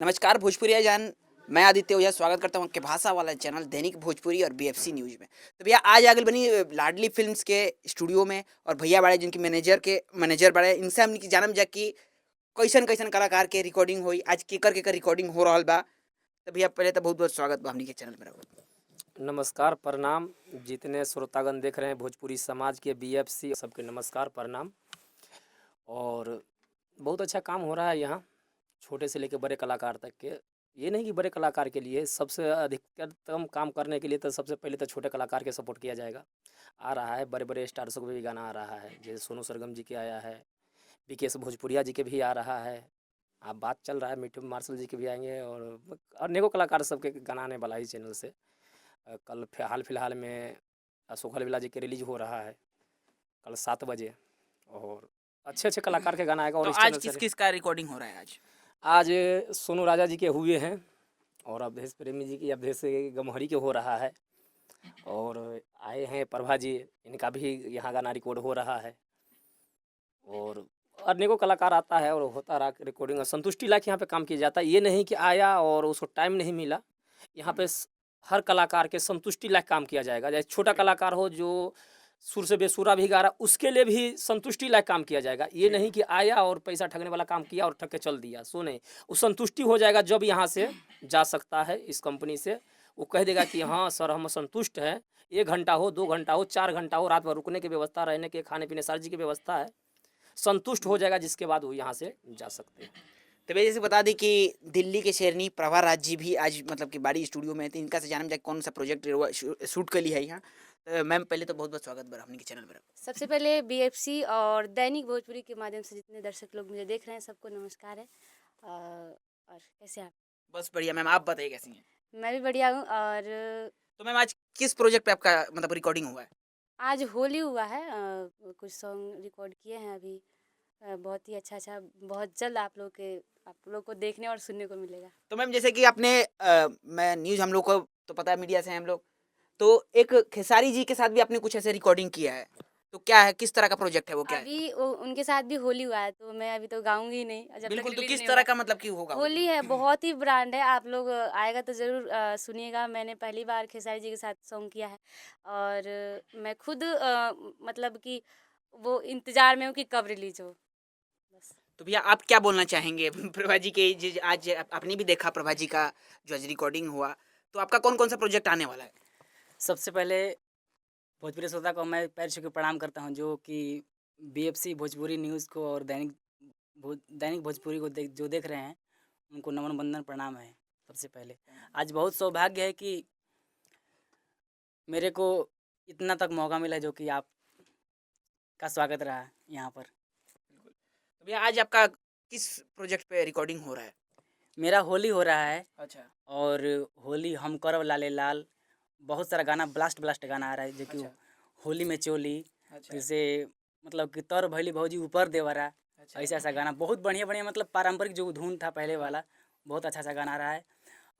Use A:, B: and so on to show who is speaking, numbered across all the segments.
A: नमस्कार भोजपुरिया जान। मैं आदित्य ओझा स्वागत करता हूँ आपके भाषा वाला चैनल दैनिक भोजपुरी और बीएफसी न्यूज में। तो भैया आज आगल बनी लाडली फिल्म्स के स्टूडियो में और भैया बड़े जिनकी मैनेजर बड़े इनसे हमने की जानम जा कि कैसन कैसन कलाकार के रिकॉर्डिंग हुई आज केकर रिकॉर्डिंग हो रहा बा। तो भैया पहले तो बहुत बहुत स्वागत बा हमनी के चैनल में।
B: नमस्कार प्रणाम जितने श्रोतागण देख रहे हैं भोजपुरी समाज के बीएफसी सबके नमस्कार प्रणाम। और बहुत अच्छा काम हो रहा है यहाँ, छोटे से लेकर बड़े कलाकार तक के। ये नहीं कि बड़े कलाकार के लिए, सबसे अधिकतम काम करने के लिए तो सबसे पहले तो छोटे कलाकार के सपोर्ट किया जाएगा। आ रहा है बड़े बड़े स्टार्सों को भी गाना आ रहा है, जैसे सोनू सरगम जी के आया है, विकेश भोजपुरिया जी के भी आ रहा है। आप बात चल रहा है मिट्टू मार्शल जी के भी आएंगे और अनेकों कलाकार सबके गाना आने वाला है इस चैनल से। कल हाल फिलहाल में अशोक अलवेला जी के रिलीज हो रहा है कल 7 बजे। और अच्छे अच्छे कलाकार के गाना आएगा। और
A: तो
B: इस
A: आज
B: चैनल
A: किस
B: से
A: किस का रिकॉर्डिंग हो रहा है
B: आज सोनू राजा जी के हुए हैं और अवधेश प्रेमी जी की, अवधेश गमहरी के हो रहा है। और आए हैं प्रभा जी, इनका भी यहाँ गाना रिकॉर्ड हो रहा है। और अनेकों कलाकार आता है और होता रहा रिकॉर्डिंग। संतुष्टि लायक यहाँ पे काम किया जाता है। ये नहीं कि आया और उसको टाइम नहीं मिला। यहाँ पे हर कलाकार के संतुष्टि लायक काम किया जाएगा। जैसे छोटा कलाकार हो जो सुर से बेसुरा भी गा रहा, उसके लिए भी संतुष्टि लायक काम किया जाएगा। ये नहीं कि आया और पैसा ठगने वाला काम किया और ठग के चल दिया, सो नहीं। वो संतुष्टि हो जाएगा जब यहाँ से जा सकता है इस कंपनी से। वो कह देगा कि हाँ सर हम संतुष्ट हैं। 1 घंटा हो, 2 घंटा हो, 4 घंटा हो, रात भर रुकने की व्यवस्था, रहने के, खाने पीने सारी चीज़ की व्यवस्था है। संतुष्ट हो जाएगा जिसके बाद वो यहाँ से जा सकते हैं।
A: तो भैया जैसे बता दी कि दिल्ली के शेरनी प्रभा राज जी भी आज मतलब कि बाड़ी स्टूडियो में थी। इनका से जानम जाए कौन सा प्रोजेक्ट शूट कर लिया है यहाँ। तो मैम पहले तो बहुत बहुत स्वागत बा हमनी के चैनल पर।
C: सबसे पहले बीएफसी और दैनिक भोजपुरी के माध्यम से जितने दर्शक लोग मुझे देख रहे हैं सबको नमस्कार है। और कैसे आप?
A: बस बढ़िया मैम, आप बताइए कैसी हैं।
C: मैं भी बढ़िया हूँ। और
A: तो मैम आज किस प्रोजेक्ट पे आपका मतलब रिकॉर्डिंग हुआ है।
C: आज होली हुआ है। कुछ सॉन्ग रिकॉर्ड किए हैं अभी। बहुत ही अच्छा बहुत जल्द आप लोग को देखने और सुनने को मिलेगा।
A: तो मैम जैसे कि आपने मैं न्यूज़ हम लोग को तो पता है, मीडिया से हैं हम लोग। तो एक खेसारी जी के साथ भी आपने कुछ ऐसे रिकॉर्डिंग किया है, तो क्या है, किस तरह का प्रोजेक्ट है वो, क्या है?
C: अभी उनके साथ भी होली हुआ है तो मैं अभी तो गाऊंगी ही नहीं जब तक
A: बिल्कुल, तो
C: रिलीज
A: किस
C: नहीं
A: तरह
C: होगा।
A: का मतलब कि होगा वो?
C: होली है, बहुत ही ब्रांड है। आप लोग आएगा तो ज़रूर सुनिएगा। मैंने पहली बार खेसारी जी के साथ सॉन्ग किया है और मैं खुद मतलब कि वो इंतज़ार में हूँ कि कब रिलीज़ हो। बस।
A: तो भैया आप क्या बोलना चाहेंगे प्रभा जी के आज आपने भी देखा प्रभा जी का जो आज रिकॉर्डिंग हुआ, तो आपका कौन कौन सा प्रोजेक्ट आने वाला है?
D: सबसे पहले भोजपुरी श्रोता को मैं पैर छू के प्रणाम करता हूं, जो कि बीएफसी भोजपुरी न्यूज़ को और दैनिक भोजपुरी को जो देख रहे हैं उनको नमन बंदन प्रणाम है। सबसे पहले आज बहुत सौभाग्य है कि मेरे को इतना तक मौका मिला जो कि आप का स्वागत रहा यहाँ पर।
A: तो भैया आज आपका किस प्रोजेक्ट पे रिकॉर्डिंग हो रहा है?
D: मेरा होली हो रहा है
A: अच्छा
D: और होली हम करब लाले लाल, बहुत सारा गाना ब्लास्ट गाना आ रहा है जो कि
A: अच्छा
D: होली में चोली,
A: अच्छा
D: जैसे मतलब कि तर भैली भौजी ऊपर देवरा,
A: अच्छा
D: ऐसा ऐसा गाना बहुत बढ़िया बढ़िया, मतलब पारंपरिक जो धुन था पहले वाला, बहुत अच्छा गाना आ रहा है।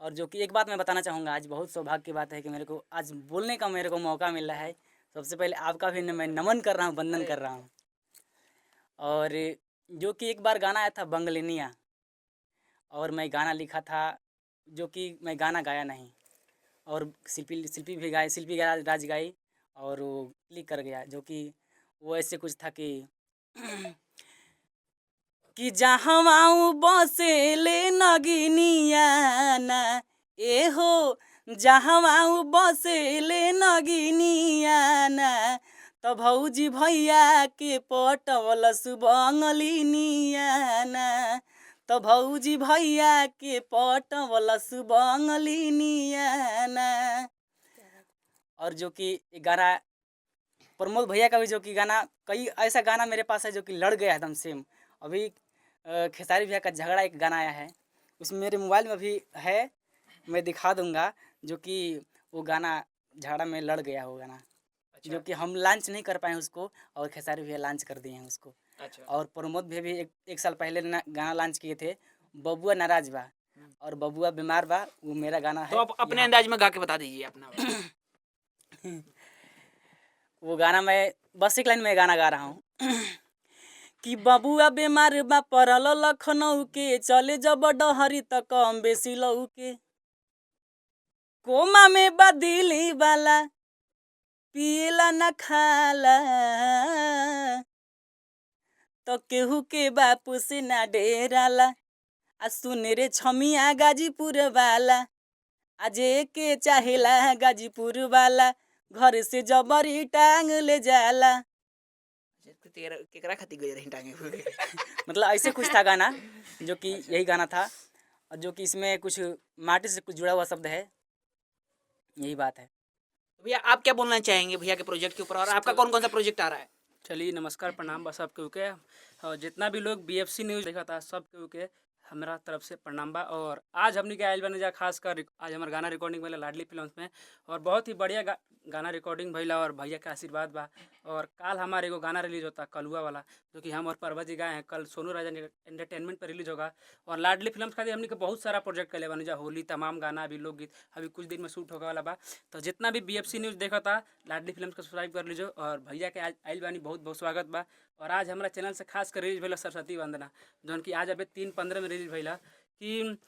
D: और जो कि एक बात मैं बताना चाहूँगा, आज बहुत सौभाग्य की बात है कि मेरे को आज बोलने का मेरे को मौका मिल रहा है। सबसे पहले आपका भी मैं नमन कर रहा हूँ, वंदन कर रहा हूँ। और जो कि एक बार गाना आया था बंगलिनिया, और मैं गाना लिखा था, जो कि मैं गाना गाया नहीं, और शिल्पी भी गाए, राज गाई, और वो क्लिक कर गया। जो कि वो ऐसे कुछ था कि जहाँ बसे ले नगिनिया ना, ए हो जहाँ बसे ले नगिनिया ना, तो भौजी भैया के पटवलस बंगलिनिया ना, तो भौजी भैया के पटवलस बंगलिनिया ना। और जो कि गाना प्रमोद भैया का भी, जो कि गाना कई ऐसा गाना मेरे पास है जो कि लड़ गया एकदम सेम। अभी खेसारी भैया का झगड़ा एक गाना आया है, उसमें मेरे मोबाइल में भी है, मैं दिखा दूंगा। जो कि वो गाना झगड़ा में लड़ गया वो गाना।
A: अच्छा
D: जो कि हम लॉन्च नहीं कर पाए उसको, और खेसारी भैया लॉन्च कर दिए हैं उसको।
A: अच्छा
D: और प्रमोद भैया भी एक साल पहले गाना लॉन्च किए थे, बबुआ नाराज बा और बबुआ बीमार बा, वो मेरा गाना है।
A: तो आप अपने अंदाज में गा के बता दीजिए अपना
D: वो गाना मैं बस एक लाइन में गाना गा रहा हूँ कि बबुआ बीमार बा पड़ल लखनऊ के, चले जब डहरी त कम बेसी लऊ के। कोमा में बदिली वाला पियला न खाला, तो केहू के बापू से ना डेराला। आ सुन रे छमिया गाजीपुर वाला, आज के चाहेला गाजीपुर वाला, घर से जबरी टांग ले जाला।
A: केकरा खाती गई रही टांगे हुए
D: मतलब ऐसे कुछ था गाना, जो कि यही गाना था, और जो कि इसमें कुछ माटी से कुछ जुड़ा हुआ शब्द है, यही बात है।
A: तो भैया आप क्या बोलना चाहेंगे भैया के प्रोजेक्ट के ऊपर, और आपका कौन कौन सा प्रोजेक्ट आ रहा है?
B: चलिए नमस्कार प्रणाम बा सब केहू के, और जितना भी लोग BFC न्यूज़ देखा था सब केहू के हमारा तरफ से प्रणाम बा। और आज हमने के आयल बने जा खास कर आज हमारा गाना रिकॉर्डिंग भैया लाडली फिल्म्स में, और बहुत ही बढ़िया गाना रिकॉर्डिंग भैया, और भैया का आशीर्वाद बा। और कल हमारे एगो गाना रिलीज होता कलुआ वाला, जो कि हम और परवा जी गाए हैं, कल सोनू राजा एंटरटेनमेंट पर रिलीज होगा। और लाडली फिल्म्स खातिर हमने के बहुत सारा प्रोजेक्ट कर बने जा, होली तमाम गाना अभी लोकगीत अभी कुछ दिन में शूट होगा वाला बा। तो जितना भी BFC न्यूज़ देखा था लाडली फिल्म्स को सब्सक्राइब कर लीजिए, और भैया के आज आयल बानी बहुत बहुत स्वागत बा। और आज हमारा चैनल से खास कर रिलीज भैया सरस्वती वंदना, जौन कि आज अभी 3:15 में रिलीज भैया कि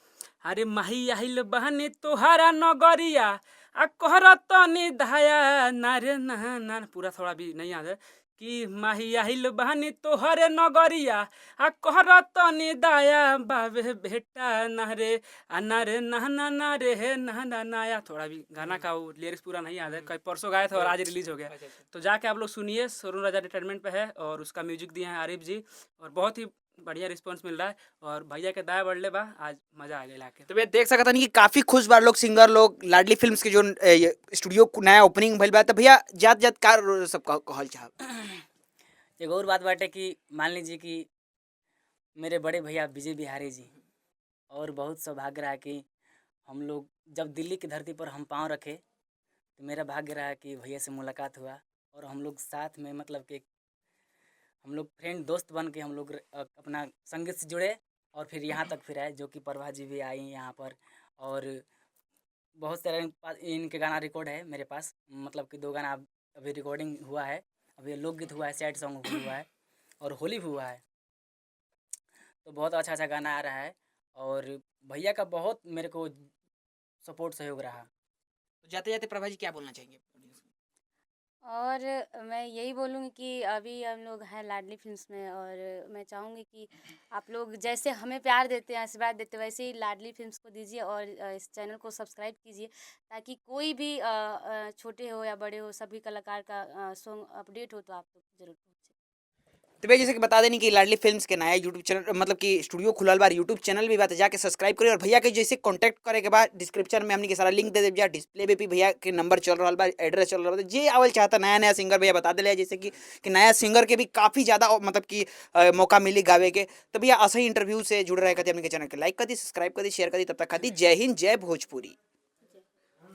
B: अरे माही आहिल बहनी तोहारा नगरिया आ कहर तनी धाया नारे ना पूरा थोड़ा भी नहीं याद है कि माही आहिल बहनी तोहरे नगरिया आ कहर तनी दाया बाबे बेटा नारे नारे ना रे हे ना नाया। थोड़ा भी गाना का वो लिरिक्स पूरा नहीं याद है, कल परसों गाए थे और आज रिलीज हो गया। तो जाके आप लोग सुनिए, सोनू राजा एंटरटेनमेंट पे है, और उसका म्यूजिक दिए हैं आरिफ जी, और बहुत ही बढ़िया रिस्पांस मिल रहा है। और भैया के दाया बढ़ले बा, आज मजा आ गया लाके।
A: तो भैया देख सकता नहीं कि काफी खुश बार लोग सिंगर लोग लाडली फिल्म्स के जो स्टूडियो नया ओपनिंग भइल बा। तो भैया जात कार सब कहल चाहब।
D: एक और बात बाटे कि मान लीजिए कि मेरे बड़े भैया विजय बिहारी जी, और बहुत सौभाग्य रहा कि हम लोग जब दिल्ली की धरती पर हम पाँव रखे, तो मेरा भाग्य रहा कि भैया से मुलाकात हुआ, और हम लोग साथ में मतलब कि हम लोग फ्रेंड दोस्त बन के हम लोग अपना संगीत से जुड़े, और फिर यहाँ तक फिर आए, जो कि प्रभा जी भी आई यहाँ पर। और बहुत सारे इनके गाना रिकॉर्ड है मेरे पास, मतलब कि 2 गाना अभी रिकॉर्डिंग हुआ है, अभी लोकगीत हुआ है, सैड सॉन्ग हुआ है, और होली भी हुआ है। तो बहुत अच्छा गाना आ रहा है, और भैया का बहुत मेरे को सपोर्ट सहयोग रहा।
A: तो जाते जाते प्रभा जी क्या बोलना चाहेंगे?
C: और मैं यही बोलूँगी कि अभी हम लोग हैं लाडली फिल्म्स में, और मैं चाहूँगी कि आप लोग जैसे हमें प्यार देते हैं, आशीर्वाद देते हैं, वैसे ही लाडली फिल्म्स को दीजिए, और इस चैनल को सब्सक्राइब कीजिए, ताकि कोई भी छोटे हो या बड़े हो सभी कलाकार का सॉन्ग अपडेट हो तो आप लोग जरूर पहुँचे।
A: तो भैया जैसे कि बता देनी कि लाडली फिल्म्स के नया यूट्यूब चैनल मतलब कि स्टूडियो खुलल बार यूट्यूब चैनल भी बात जाके सब्सक्राइब करिए। और भैया के जैसे कांटेक्ट करे के बाद डिस्क्रिप्शन में हमने के सारा लिंक दे देव, डिस्प्ले पे भी भैया के नंबर चल रहा बा, एड्रेस चल रहा बा। जे आवल चाहता नया सिंगर भैया बता दिले, जैसे कि नया सिंगर के भी काफ़ी ज़्यादा मतलब कि मौका मिली गावे के। तो भैया ऐसे ही इंटरव्यू से जुड़ रहे खातिर हमने के चैनल के लाइक कर दी, सब्सक्राइब कर दी, शेयर कर दी। तब तक खाती जय हिंद जय भोजपुरी।